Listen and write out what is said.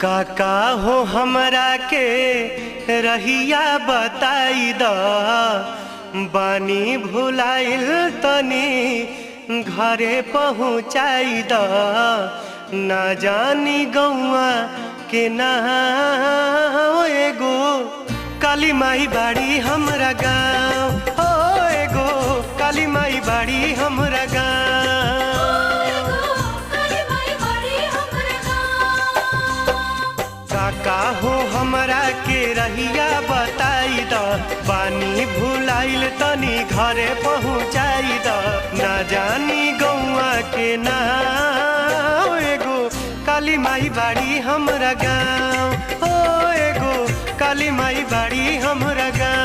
काका हो हमरा के रहिया बताई द बानी भुलाइल तनी घरे पहुँचाई द ना जानी गौआ के ना एगो काली माई बाड़ी हमरा गाँव हो एगो काली माई बाड़ी हमरा गाँव। काका हो हमरा के रहिया बताई द बानी भुलाइल तनी घरे पहुँचाई द ना जानी गौआ के ना एगो काली माई बाड़ी हमरा गाँव हो एगो काली माई बाड़ी हमरा गाँव।